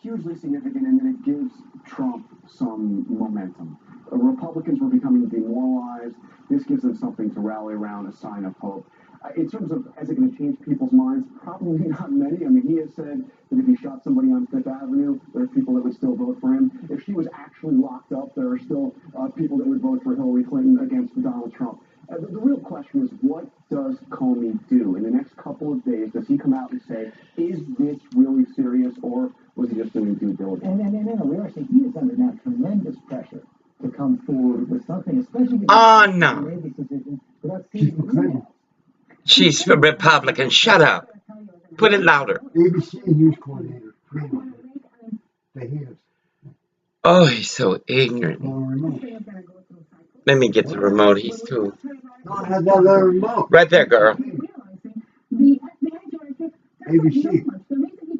hugely significant, and it gives Trump some momentum. Republicans were becoming demoralized. This gives them something to rally around, a sign of hope. In terms of, is it going to change people's minds? Probably not many. I mean, he has said that if he shot somebody on Fifth Avenue, there are people that would still vote for him. If she was actually locked up, there are still people that would vote for Hillary Clinton against Donald Trump. The real question is, what does Comey do? In the next couple of days, does he come out and say, is this really serious, or was he just doing due diligence? And we are saying he is under now tremendous pressure to come forward with something, especially with no. this decision, without seeing emails. She's a Republican. Shut up. Put it louder. ABC news coordinator. Oh, he's so ignorant. Let me get the remote. He's too. Right there, girl. ABC. The reason he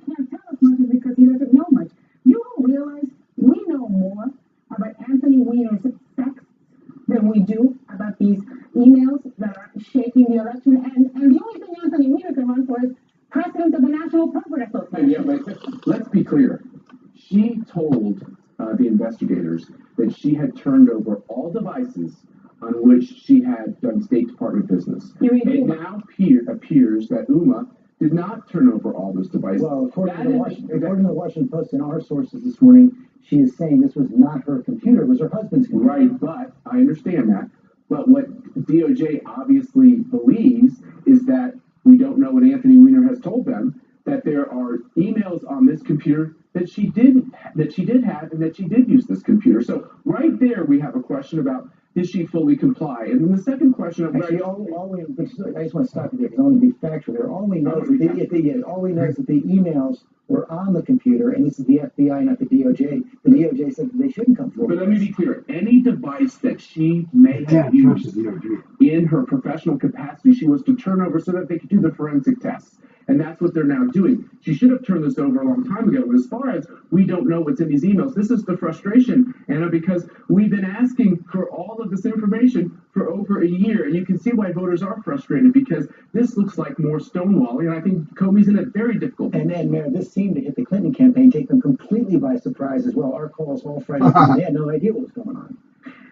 can't tell us much is because he doesn't know much. You don't realize we know more about Anthony Weiner's sex than we do about these emails that are shaking the election. And the only thing Anthony Weiner can run for is president of the National Progress Association. Yeah, but let's be clear. She told the investigators that she had turned over all devices on which she had done State Department business. It now appears that Uma did not turn over all those devices. Well, according to the Washington Post and our sources this morning, she is saying this was not her computer, it was her husband's computer. Right, but I understand that. But what DOJ obviously believes is that we don't know what Anthony Weiner has told them, that there are emails on this computer that she did have and that she did use this computer. So right there we have a question about, did she fully comply? And then the second question of actually, I just want to stop you there because I want to be factual there. All we know is that the emails were on the computer, and this is the FBI, not the DOJ. The DOJ said that they shouldn't come forward. But let me be clear. Any device that she may have used in her professional capacity, she was to turn over so that they could do the forensic tests. And that's what they're now doing. She should have turned this over a long time ago. But as far as we don't know what's in these emails, this is the frustration, Anna, because we've been asking for all of this information for over a year. And you can see why voters are frustrated, because this looks like more stonewalling. And I think Comey's in a very difficult position. And Mayor, this seemed to hit the Clinton campaign, take them completely by surprise as well. Our calls all Friday, they had no idea what was going on.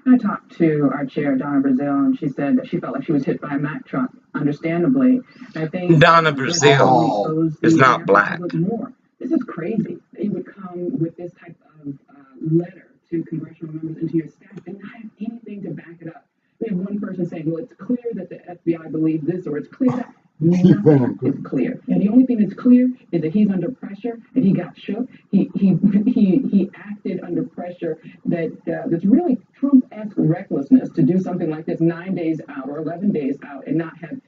I talked to our chair, Donna Brazil, and she said that she felt like she was hit by a Mack truck, understandably. I think Donna Brazil is not black. More. This is crazy. They would come with this type of letter to congressional members and to your staff and not have anything to back it up. We have one person saying, well, it's clear that the FBI believes this, or it's clear that nothing is clear. And the only thing that's clear is that he's under pressure and he got shook. He acted under pressure that's really Trump-esque recklessness to do something like this 9 days out or 11 days out and not have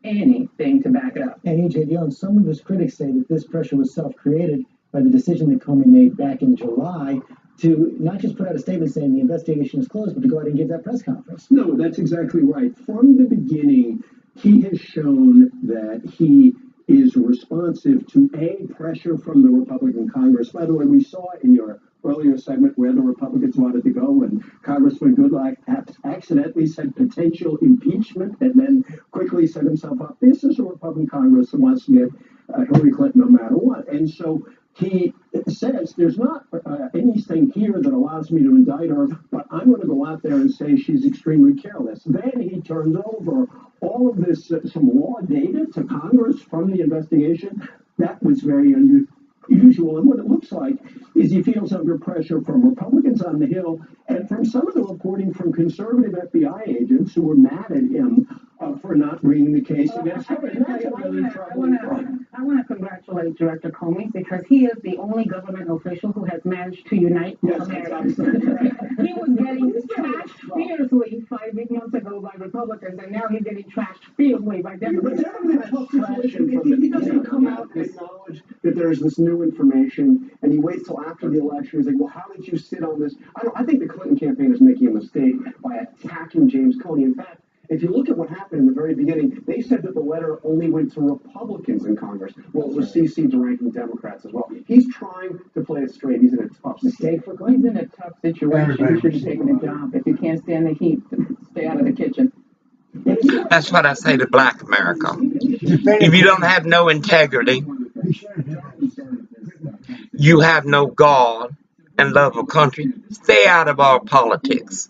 anything to back it up. And EJ Dillon, some of his critics say that this pressure was self-created by the decision that Comey made back in July to not just put out a statement saying the investigation is closed, but to go out and give that press conference. No, that's exactly right. From the beginning, he has shown that he is responsive to pressure from the Republican Congress. By the way, we saw in your earlier segment where the Republicans wanted to go, and Congressman Goodlatte accidentally said potential impeachment and then quickly set himself up. This is a Republican Congress that wants to get Hillary Clinton no matter what. And so he says there's not anything here that allows me to indict her, but I'm going to go out there and say she's extremely careless. Then he turns over all of this, some raw data to Congress from the investigation. That was very unusual. And what it looks like is he feels under pressure from Republicans on the Hill and from some of the reporting from conservative FBI agents who were mad at him for not bringing the case against her. I want to congratulate Director Comey because he is the only government official who has managed to unite Americans. He was getting trashed fiercely 5 months ago by Republicans, and now he's getting trashed fiercely by Democrats. He doesn't come out and acknowledge that there's this new information, and he waits till after the election. He's like, well, how did you sit on this? I think the Clinton campaign is making a mistake by attacking James Comey. In fact, if you look at what happened in the very beginning, they said that the letter only went to Republicans in Congress. Well, it was CC'd to ranking Democrats as well. He's trying to play it straight. He's in a tough situation. He's in a tough situation. He should have taken a job. If you can't stand the heat, stay out of the kitchen. That's what I say to black America. If you don't have no integrity, You have no God and love of country. Stay out of our politics.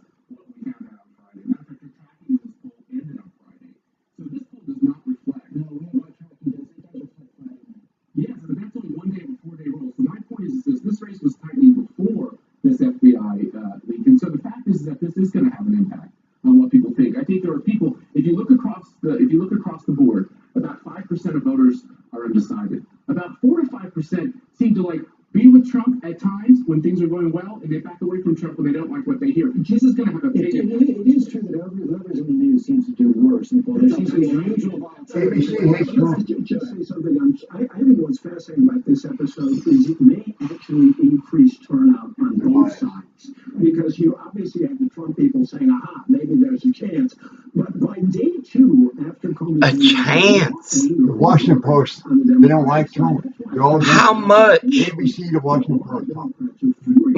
Yes, but that's only 1 day before they roll. So my point is this race was tightening before this FBI leak, and so the fact is that this is going to have an impact on what people think. I think there are people. If you look across the board, about 5% of voters are undecided. About 4 to 5% seem to be with Trump at times when things are going well, and they back away from Trump when they don't like what they hear. This is going to have a big impact. It is true that whoever's in the news seems to do worse. And there seems to be unusual volatility. ABC hates Trump. Just say something. I think what's fascinating about this episode is it may actually increase turnout on both sides, because you obviously have the Trump people saying, "Aha, maybe there's a chance." But by day 2, after Comey, A chance. The Washington Post, they don't like Trump. They're all How much ABC, the Washington Post.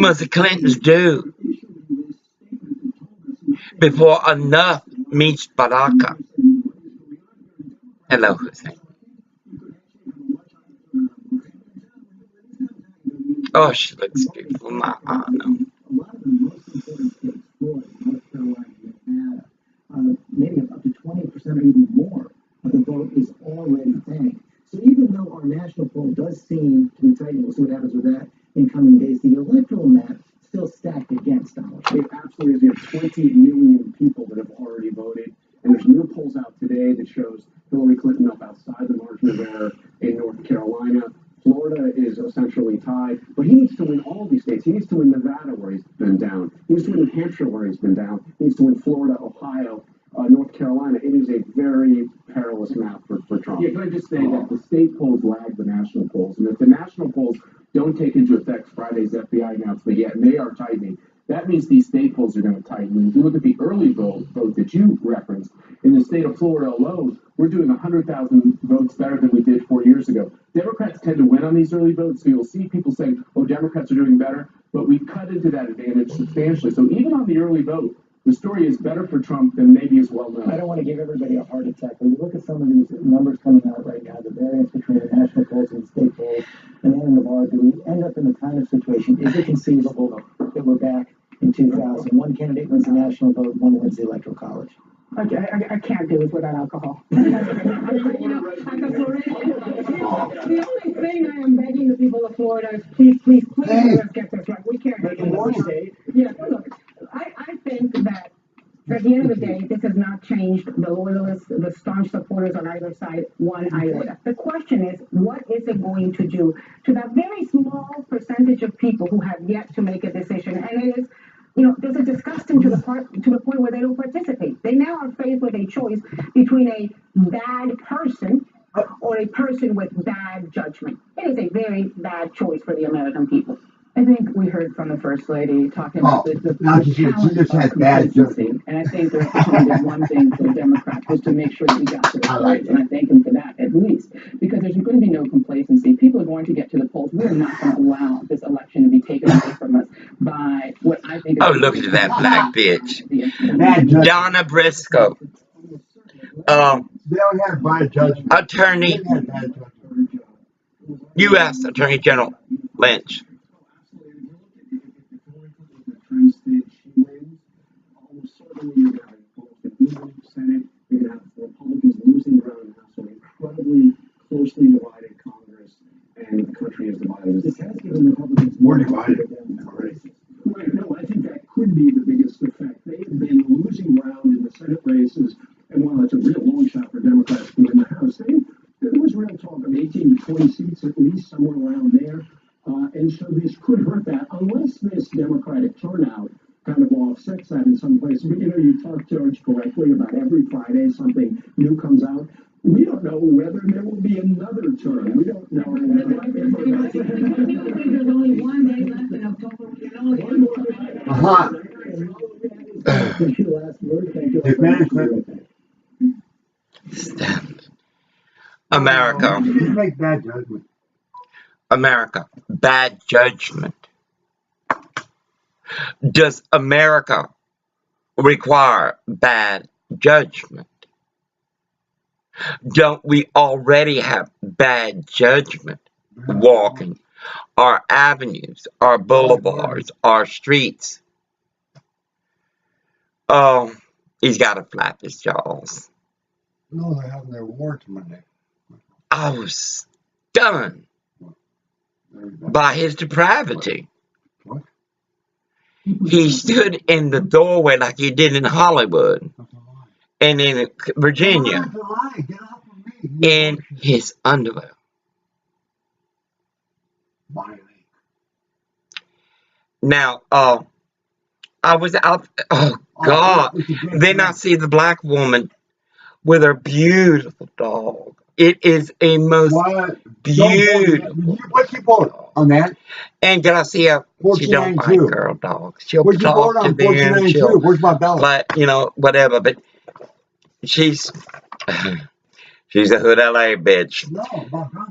must the Clintons do before enough meets Baraka? Hello, Hussein. Oh, she looks beautiful. My honor. A lot of the most important states, Florida, North Carolina, Nevada, maybe up to 20% or even more of the vote is already banked. So even though our national poll does seem to be tight, we'll see what happens with that in coming days, the electoral map still stacked against Donald Trump. It absolutely is. We have 20 million people that have already voted, and there's new polls out today that shows Hillary Clinton up outside the margin of error in North Carolina. Florida is essentially tied, but he needs to win all these states. He needs to win Nevada, where he's been down. He needs to win New Hampshire, where he's been down. He needs to win Florida, Ohio, North Carolina. It is a very perilous map for Trump. Yeah, can I just say that the state polls lag the national polls, and if the national polls don't take into effect Friday's FBI announcement yet, and they are tightening, that means these state polls are going to tighten. And if you look at the early vote that you referenced, in the state of Florida alone, we're doing 100,000 votes better than we did 4 years ago. Democrats tend to win on these early votes, so you'll see people saying, "Oh, Democrats are doing better," but we've cut into that advantage substantially. So even on the early vote, the story is better for Trump than maybe is well known. I don't want to give everybody a heart attack, but you look at some of these numbers coming out right now, the variance between the national polls and the state polls, and then in the bar, do we end up in the kind of situation, is it conceivable that we're back in 2000? One candidate wins the national vote, one wins the electoral college. I can't do it without alcohol. The only thing I am begging the people of Florida is please, let's get this right. We can't make it state. Yeah, look, I think that at the end of the day, this has not changed the loyalists, the staunch supporters on either side one iota. The question is, what is it going to do to that very small percentage of people who have yet to make a decision? And it is, does it disgust them to the point where they don't participate? They now are faced with a choice between a bad person or a person with bad judgment. It is a very bad choice for the American people. I think we heard from the First Lady talking about the she challenge just of had bad complacency. And I think there's probably one thing for the Democrats was to make sure that we got to the polls. And I thank them for that, at least. Because there's going to be no complacency. People are going to get to the polls. We are not going to allow this election to be taken away from us by what I think is... Oh, look at that black bitch. Bad judgment. Donna Briscoe. They don't have bad judgment. Attorney, They have bad judgment. U.S. Attorney General Lynch. She wins, almost certainly you're going to have almost an even Senate. You're going to have Republicans losing ground in the House, so an incredibly closely divided Congress, and the country is divided. This has given Republicans More divided. Right, no, I think that could be the biggest effect. They have been losing ground in the Senate races, and while it's a real long shot for Democrats to win the House, there was real talk of 18 to 20 seats at least, somewhere around there. And so this could hurt that unless this Democratic turnout kind of offsets that in some places. But you talked, George, correctly about every Friday something new comes out. We don't know whether there will be another turn. We don't know. There's only 1 day left in October. Thank you, last word. Thank you. Management. Stop. America. You make bad judgment. America. Bad judgment. Does America require bad judgment? Don't we already have bad judgment walking our avenues, our boulevards, our streets. Oh, he's got to flap his jaws. No, they're having their war Monday. I was stunned by his depravity. What? He stood in the doorway like he did in Hollywood and in Virginia in his underwear. Now, I was out. Oh God! Then I see the black woman with her beautiful dog. It is a most beautiful. What's your vote on that? And can I see her? She don't like girl dogs. She'll talk to them. She'll, but you know, whatever. But she's a hood LA bitch.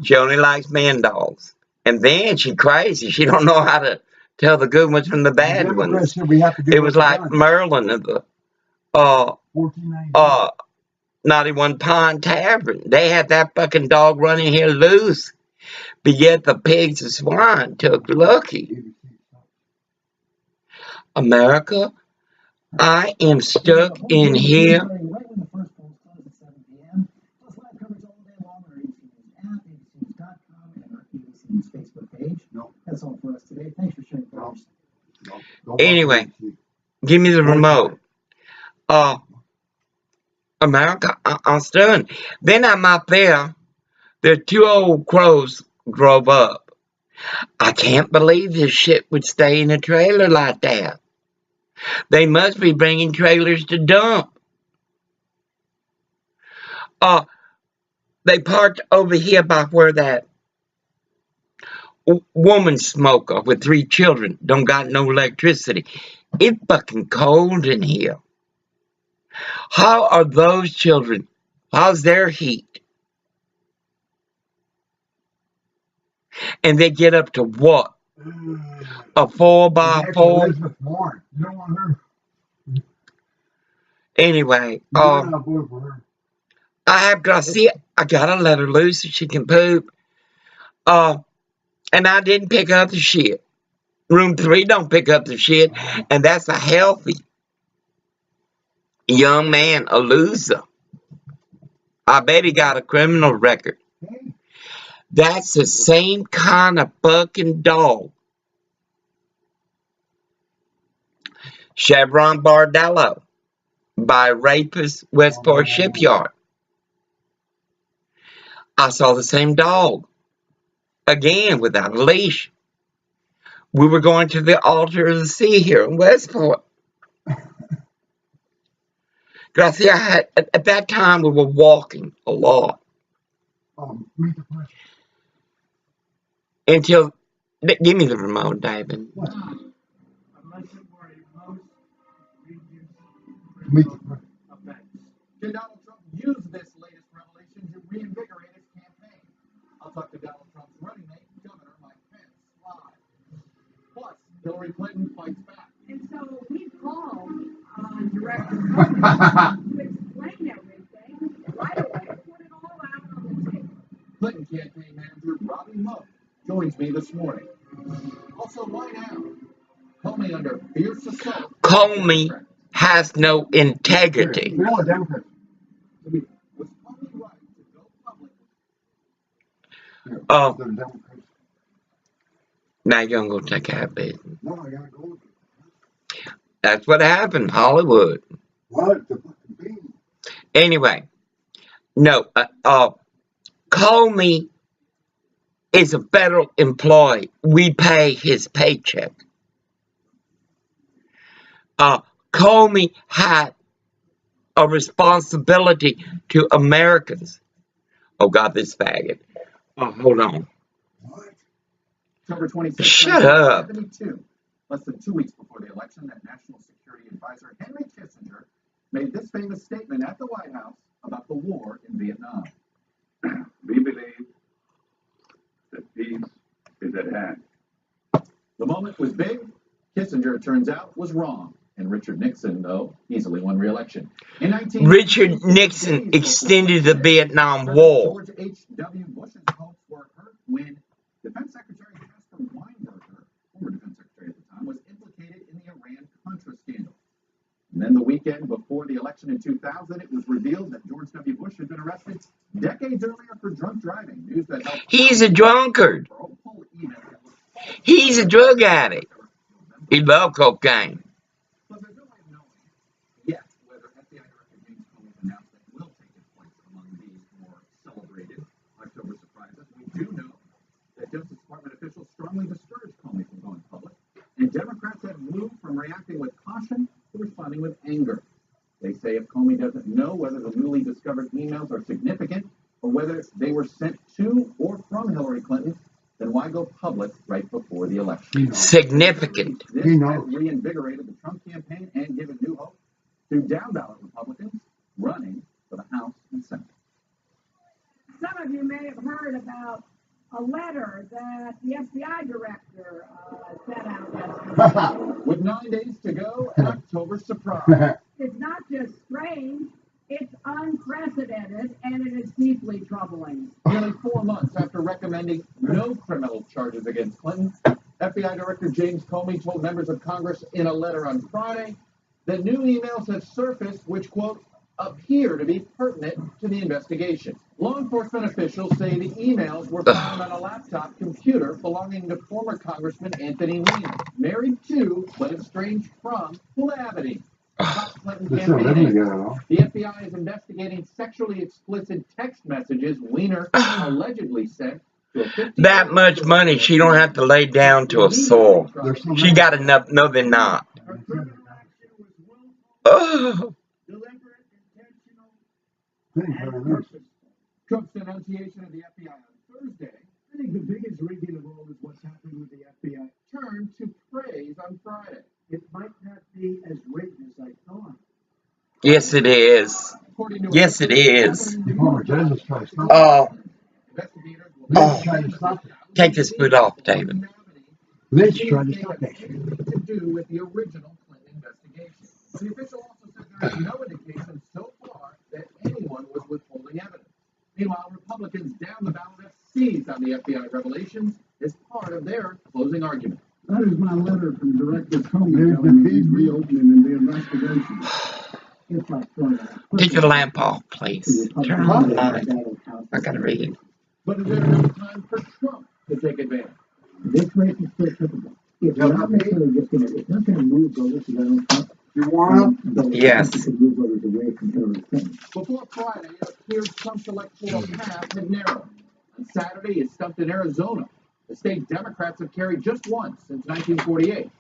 She only likes men dogs. And then she crazy. She don't know how to tell the good ones from the bad ones. It was like Merlin of the 91 Pond Tavern. They had that fucking dog running here loose. But yet the pigs and swine took Lucky. America, I am stuck in here. That's all for us today. Thanks for sharing, folks. Anyway, give me the remote. America, I'm stunned. Then I'm out there. The two old crows drove up. I can't believe this shit would stay in a trailer like that. They must be bringing trailers to dump. They parked over here by where that woman smoker with 3 children don't got no electricity. It's fucking cold in here. How are those children? How's their heat? And they get up to what? A 4x4? Anyway, I have Garcia. I gotta let her loose so she can poop. And I didn't pick up the shit. Room 3 don't pick up the shit. And that's a healthy young man, a loser. I bet he got a criminal record. That's the same kind of fucking dog Chevron Bordello by Rapist Westport Shipyard. I saw the same dog. Again, without a leash. We were going to the altar of the sea here in Westport. Garcia, at that time, we were walking a lot. Until, give me the remote, David. Can Donald Trump use this latest revelation to reinvigorate his campaign? I'll talk to Donald Trump's running mate, Governor Mike Pence, live. Plus, Hillary Clinton fights back. And so we called on Director Comey to explain everything right away, put it all out on the table. Clinton campaign manager Robbie Mudd joins me this morning. Also, why now? Comey under fierce assault. Comey has no integrity. Was Comey right to go public? Now you're gonna go take care of business. That's what happened, Hollywood. Anyway, no, Comey is a federal employee. We pay his paycheck. Comey had a responsibility to Americans. Oh God, this faggot. Hold on. October 26th, Shut up. 1972, less than 2 weeks before the election, that National Security Advisor Henry Kissinger made this famous statement at the White House about the war in Vietnam. We believe that peace is at hand. The moment was big. Kissinger, it turns out, was wrong. And Richard Nixon, though, easily won re-election. In Richard Nixon extended the Vietnam War. George H.W. Bush's hopes were hurt when Defense Secretary Weinberger, former defense secretary at the time, was implicated in the Iran-Contra scandal. And then the weekend before the election in 2000, it was revealed that George W. Bush had been arrested decades earlier for drunk driving. News that helped. He's a drunkard. He's a drug addict. He loves cocaine. But there's no way of knowing yet whether FBI Director James Comey's announcement will take its place among these more celebrated October surprises. We do know that Justice Department officials strongly discouraged Comey from going public, and Democrats have moved from reacting with caution to responding with anger. They say if Comey doesn't know whether the newly discovered emails are significant or whether they were sent to or from Hillary Clinton, then why go public right before the election? Significant. This has reinvigorated the Trump campaign and given new hope to down-ballot Republicans running for the House and Senate. Some of you may have heard about a letter that the FBI director sent out yesterday. With 9 days to go, an October surprise. It's not just strange, it's unprecedented, and it is deeply troubling. Nearly 4 months after recommending no criminal charges against Clinton, FBI Director James Comey told members of Congress in a letter on Friday that new emails have surfaced which, quote, appear to be pertinent to the investigation. Law enforcement officials say the emails were found on a laptop computer belonging to former Congressman Anthony Weiner, married to, but estranged from, cohabiting. Clinton campaign. The FBI is investigating sexually explicit text messages Weiner allegedly sent to a That much money, she don't have to lay down to a soul. She got enough. No, they're not. Oh. Trump's denunciation of the FBI on Thursday. I think the biggest reading of all is what's happened with the FBI. Turned to praise on Friday. It might not be as written as I thought. Yes, it is. Yes, it is. Take this food off, David. Let's try to stop that. To do with the original Clinton investigation. The official also said there is no indication so far that anyone was withholding evidence. Meanwhile, Republicans down the ballot have seized on the FBI revelations as part of their closing argument. That is my letter from Director Comey telling me he's reopening the investigation. Take your lamp off, please. Turn on the light. I gotta read. But is there enough time for Trump to take advantage? This race is still typical. It's not necessarily just going to, it's not going to move voters to Donald Trump. You want them? Yes. Move voters away from Hillary Clinton. Before Friday, it appeared Trump's electoral path had narrowed. On Saturday, he stumped in Arizona. The state Democrats have carried just once since 1948.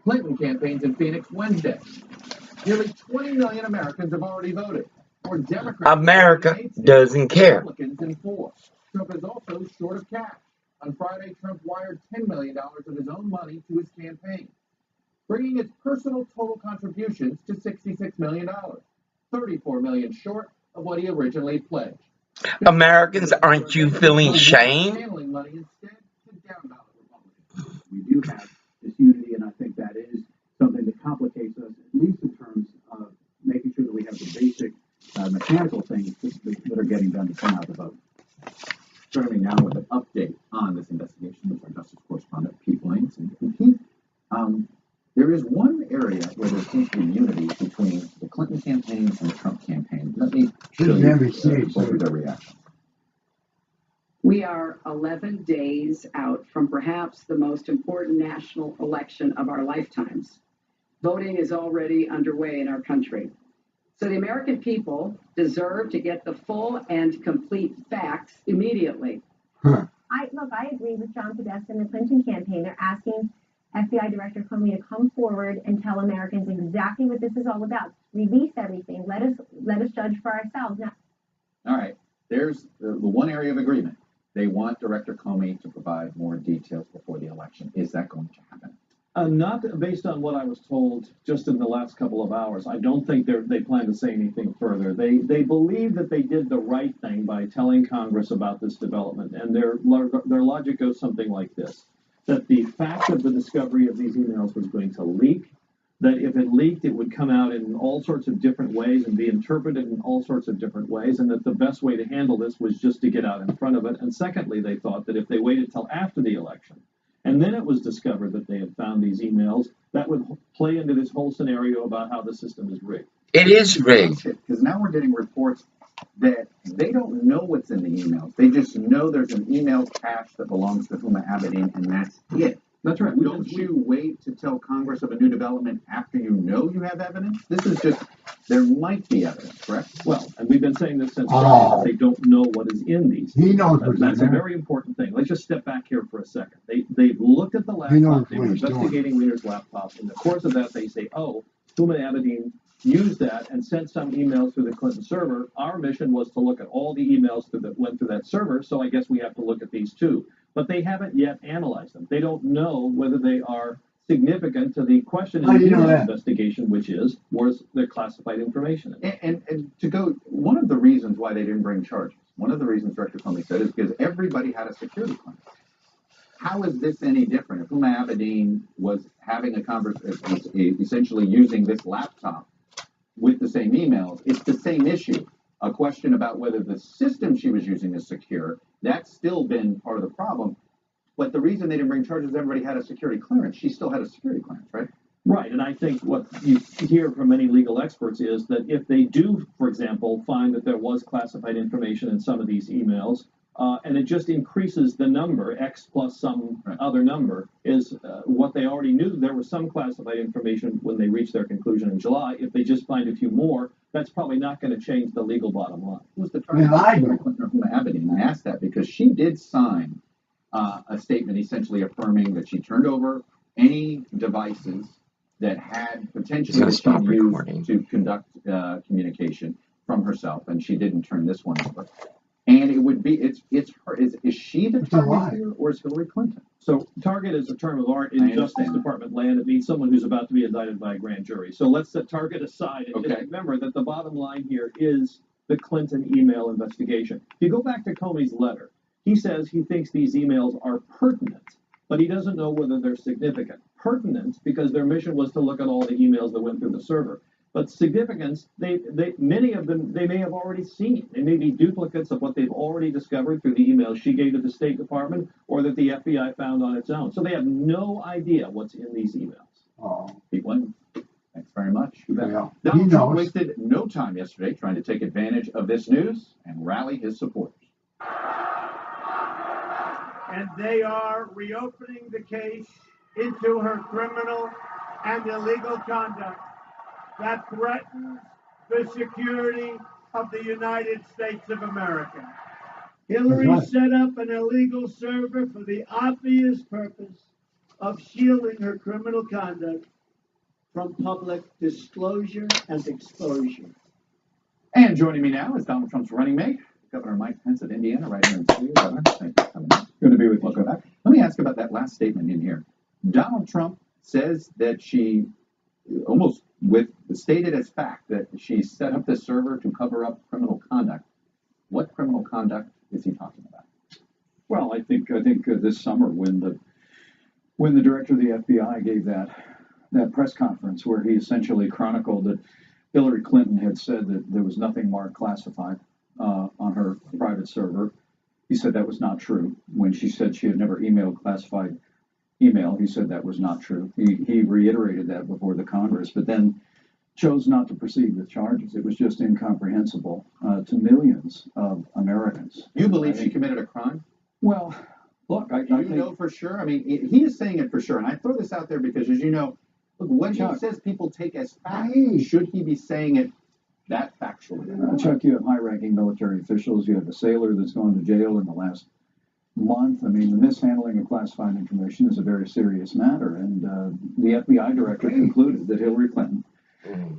Clinton campaigns in Phoenix Wednesday. Nearly 20 million Americans have already voted. For Democrats, America doesn't care. Republicans in 4. Trump is also short of cash. On Friday, Trump wired $10 million of his own money to his campaign, bringing his personal total contributions to $66 million, $34 million short of what he originally pledged. Americans, aren't you feeling shame? Channeling money instead to down-ballot Republicans. We do have this unity, and I think that is something that complicates us, at least in terms of making sure that we have the basic mechanical things that are getting done to turn out the vote. Joining me now with an update on this investigation is our Justice correspondent, Pete Blanks. And Pete, there is one area where there seems to be unity between the Clinton campaign and the Trump campaign. Let me show you both of their reactions. We are 11 days out from perhaps the most important national election of our lifetimes. Voting is already underway in our country. So the American people deserve to get the full and complete facts immediately. I agree with John Podesta and the Clinton campaign. They're asking FBI Director Comey to come forward and tell Americans exactly what this is all about. Release everything. Let us judge for ourselves. Now, all right. There's the one area of agreement. They want Director Comey to provide more details before the election. Is that going to happen? Not based on what I was told just in the last couple of hours. I don't think they plan to say anything further. They believe that they did the right thing by telling Congress about this development, and their logic goes something like this: that the fact of the discovery of these emails was going to leak, that if it leaked, it would come out in all sorts of different ways and be interpreted in all sorts of different ways, and that the best way to handle this was just to get out in front of it. And secondly, they thought that if they waited till after the election And then it was discovered that they had found these emails that would play into this whole scenario about how the system is rigged. It is rigged. Because now we're getting reports that they don't know what's in the emails. They just know there's an email cache that belongs to Huma Abedin, and that's it. That's right. Don't you wait to tell Congress of a new development after you know you have evidence? This is just, there might be evidence, correct? Well, and we've been saying this since Friday, that they don't know what is in these. He knows what's in That's a there. very important thing. Let's just step back here for a second. They've looked at the laptop. They were investigating Wiener's laptop. In the course of that, they say, oh, Huma Abedin used that and sent some emails through the Clinton server. Our mission was to look at all the emails that went through that server, so I guess we have to look at these too. But they haven't yet analyzed them. They don't know whether they are significant to the question in the email investigation, which is, was there classified information in it? And to go, one of the reasons why they didn't bring charges, one of the reasons Director Comey said is because everybody had a security clearance. How is this any different? If Huma Abedin was having a conversation, essentially using this laptop with the same emails, it's the same issue. A question about whether the system she was using is secure, that's still been part of the problem. But the reason they didn't bring charges, everybody had a security clearance. She still had a security clearance, right? Right, and I think what you hear from many legal experts is that if they do, for example, find that there was classified information in some of these emails, and it just increases the number, X plus some other number, is what they already knew. There was some classified information when they reached their conclusion in July. If they just find a few more, that's probably not going to change the legal bottom line. Who's the target? Huma Abedin. I asked that because she did sign a statement essentially affirming that she turned over any devices that had potentially been used to conduct communication from herself, and she didn't turn this one over. And it would be, it's her, is she the target here, or is Hillary Clinton? So target is a term of art in Justice Department land. It means someone who's about to be indicted by a grand jury. So let's set target aside and just remember that the bottom line here is the Clinton email investigation. If you go back to Comey's letter, he says he thinks these emails are pertinent, but he doesn't know whether they're significant. Pertinent because their mission was to look at all the emails that went through the server. But significance, many of them they may have already seen. They may be duplicates of what they've already discovered through the emails she gave to the State Department or that the FBI found on its own. So they have no idea what's in these emails. Pete Williams, thanks very much. Yeah. Donald Trump wasted no time yesterday trying to take advantage of this news and rally his supporters. And they are reopening the case into her criminal and illegal conduct that threatens the security of the United States of America. Hillary set up an illegal server for the obvious purpose of shielding her criminal conduct from public disclosure and exposure. And joining me now is Donald Trump's running mate, Governor Mike Pence of Indiana, right here in the studio. Governor, thank you for coming in. Good to be with you. Welcome back. Let me ask about that last statement in here. Donald Trump says that she almost stated as fact that she set up this server to cover up criminal conduct. What criminal conduct is he talking about? Well, I think this summer when the director of the FBI gave that press conference where he essentially chronicled that Hillary Clinton had said that there was nothing marked classified on her private server. He said that was not true. When she said she had never emailed classified email, he said that was not true. He reiterated that before the Congress, but then chose not to proceed with charges. It was just incomprehensible to millions of Americans. You believe she committed a crime? Well, look, I think, know for sure? I mean, he is saying it for sure, and I throw this out there because, as you know, look, what he says people take as fact, should he be saying it that factually? Chuck, you have high-ranking military officials. You have a sailor that's gone to jail in the last month. I mean, the mishandling of classified information is a very serious matter, and the FBI director concluded that Hillary Clinton,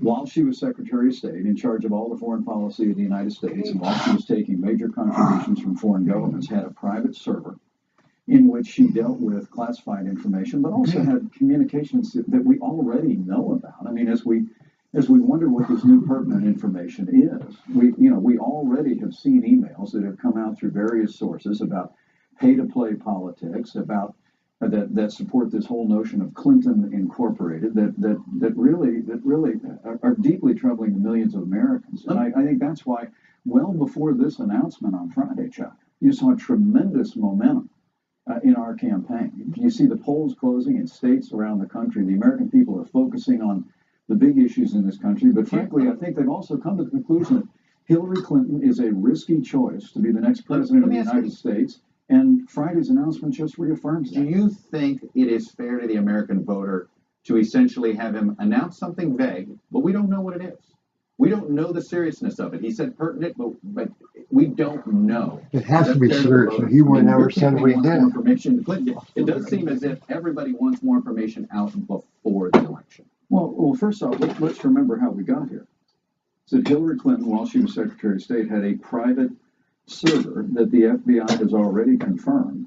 while she was Secretary of State in charge of all the foreign policy of the United States, and while she was taking major contributions from foreign governments, had a private server in which she dealt with classified information, but also had communications that we already know about. I mean, as we wonder what this new pertinent information is, we already have seen emails that have come out through various sources about pay-to-play politics, about that support this whole notion of Clinton Incorporated, that really are deeply troubling to millions of Americans. And I think that's why, well before this announcement on Friday, Chuck, you saw tremendous momentum in our campaign. You see the polls closing in states around the country. The American people are focusing on the big issues in this country. But frankly, I think they've also come to the conclusion that Hillary Clinton is a risky choice to be the next president of the United States. And Friday's announcement just reaffirms that. Do you think it is fair to the American voter to essentially have him announce something vague, but we don't know what it is? We don't know the seriousness of it. He said pertinent, but we don't know. It has to be serious. He would never said what he did. Information. It does seem as if everybody wants more information out before the election. Well, first off, let's remember how we got here. So Hillary Clinton, while she was Secretary of State, had a private server that the FBI has already confirmed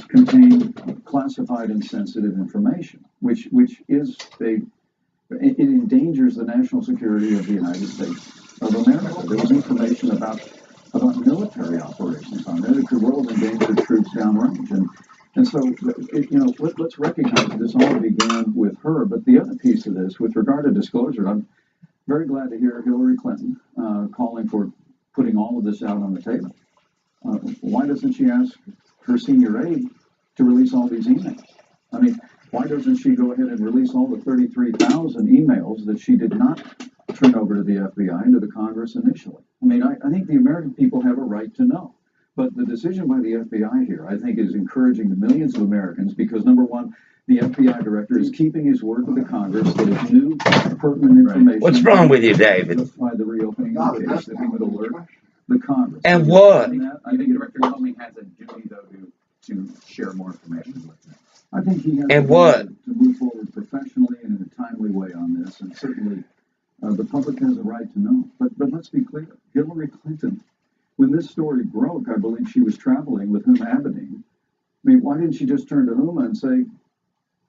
contained classified and sensitive information, which is it endangers the national security of the United States of America. There was information about military operations on there that could well have endangered troops downrange. And so, let's recognize that this all began with her. But the other piece of this, with regard to disclosure, I'm very glad to hear Hillary Clinton calling for putting all of this out on the table. Why doesn't she ask her senior aide to release all these emails? I mean, why doesn't she go ahead and release all the 33,000 emails that she did not turn over to the FBI and to the Congress initially? I mean, I think the American people have a right to know. But the decision by the FBI here, I think, is encouraging the millions of Americans because, number one, the FBI director is keeping his word with the Congress that if new pertinent information... What's wrong with you, David? ...justify the reopening of the case, that he would alert the Congress. And what? I think Director Comey has a duty, though, to share more information with them. I think he has to move forward professionally and in a timely way on this, and certainly the public has a right to know. But let's be clear, Hillary Clinton, when this story broke, I believe she was traveling with Huma Abedin. I mean, why didn't she just turn to Huma and say,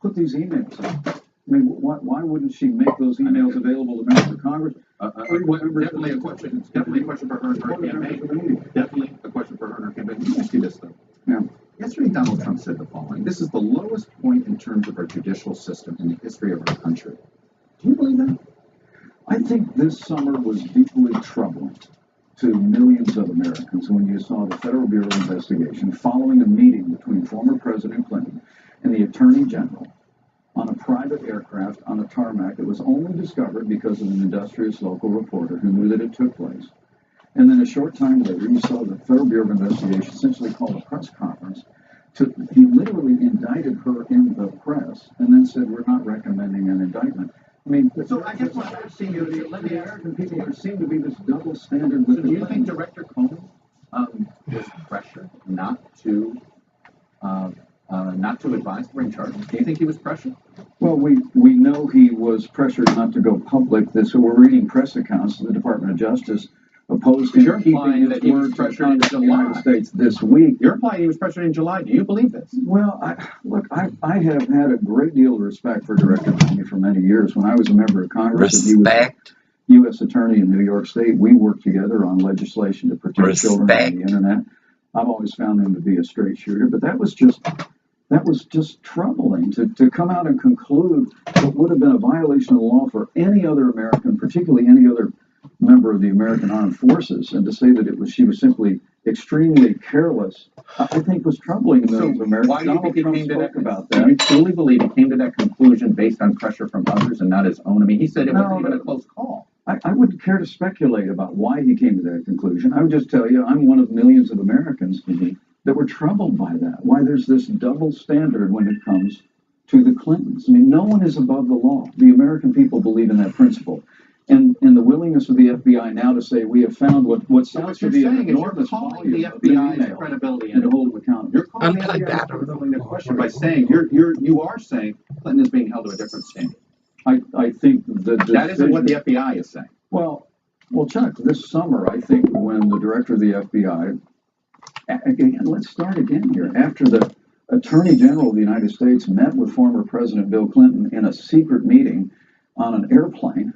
put these emails out? I mean, why wouldn't she make those emails available to members of Congress? Definitely a question. It's definitely a question for her and her campaign. Definitely a question for her and her campaign. Let me ask you this, though. Yeah. Yesterday, Donald Trump said the following. This is the lowest point in terms of our judicial system in the history of our country. Do you believe that? I think this summer was deeply troubling to millions of Americans when you saw the Federal Bureau of Investigation following a meeting between former President Clinton and the Attorney General on a private aircraft on a tarmac that was only discovered because of an industrious local reporter who knew that it took place. And then a short time later, you saw the Federal Bureau of Investigation essentially call a press conference. He literally indicted her in the press and then said, we're not recommending an indictment. I mean, so I guess what I'm seeing is the American people there seem to be this double standard. So do you think Director Comey was pressured not to advise to bring charges? Do you think he was pressured? Well, we know he was pressured not to go public. So we're reading press accounts. The Department of Justice opposed him keeping his word to the United States this week. You're implying he was pressured in July. Do you believe this? Well, I have had a great deal of respect for Director Comey for many years. When I was a member of Congress, and he was U.S. Attorney in New York State, we worked together on legislation to protect children on the internet. I've always found him to be a straight shooter, but that was just troubling to come out and conclude what would have been a violation of the law for any other American, particularly any other member of the American Armed Forces, and to say that she was simply extremely careless, I think was troubling to millions of Americans. Why do you think he came to that about that? Do you truly believe he came to that conclusion based on pressure from others and not his own? I mean, he said it wasn't even a close call. I wouldn't care to speculate about why he came to that conclusion. I would just tell you, I'm one of millions of Americans that were troubled by that. Why there's this double standard when it comes to the Clintons. I mean, no one is above the law. The American people believe in that principle. And the willingness of the FBI now to say we have found what sounds to be an enormous volume the FBI's credibility and to hold them accountable. You're calling the FBI's credibility into question by saying you are saying Clinton is being held to a different standard. I think that isn't what the FBI is saying. Well, Chuck, this summer, I think when the director of the FBI, again, let's start again here. After the Attorney General of the United States met with former President Bill Clinton in a secret meeting on an airplane,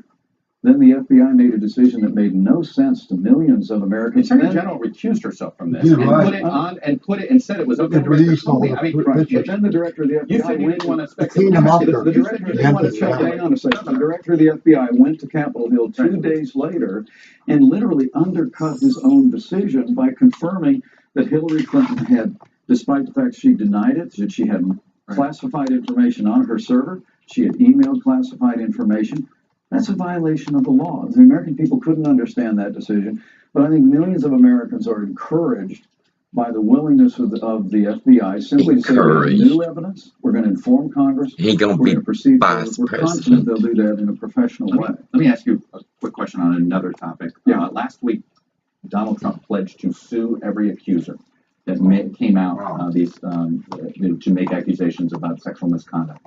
then the FBI made a decision that made no sense to millions of Americans. The Attorney General recused herself from this and put it and said it was okay. But then the director of the FBI you said you didn't want to speculate. The director of the FBI went to Capitol Hill 2 days later and literally undercut his own decision by confirming that Hillary Clinton had despite the fact she denied it, that she had classified information on her server, she had emailed classified information. That's a violation of the law. The American people couldn't understand that decision, but I think millions of Americans are encouraged by the willingness of the FBI simply to say we have new evidence, we're going to inform Congress, we're going to proceed forward. We're confident they'll do that in a professional way. Let me ask you a quick question on another topic. Last week, Donald Trump pledged to sue every accuser that came out to make accusations about sexual misconduct.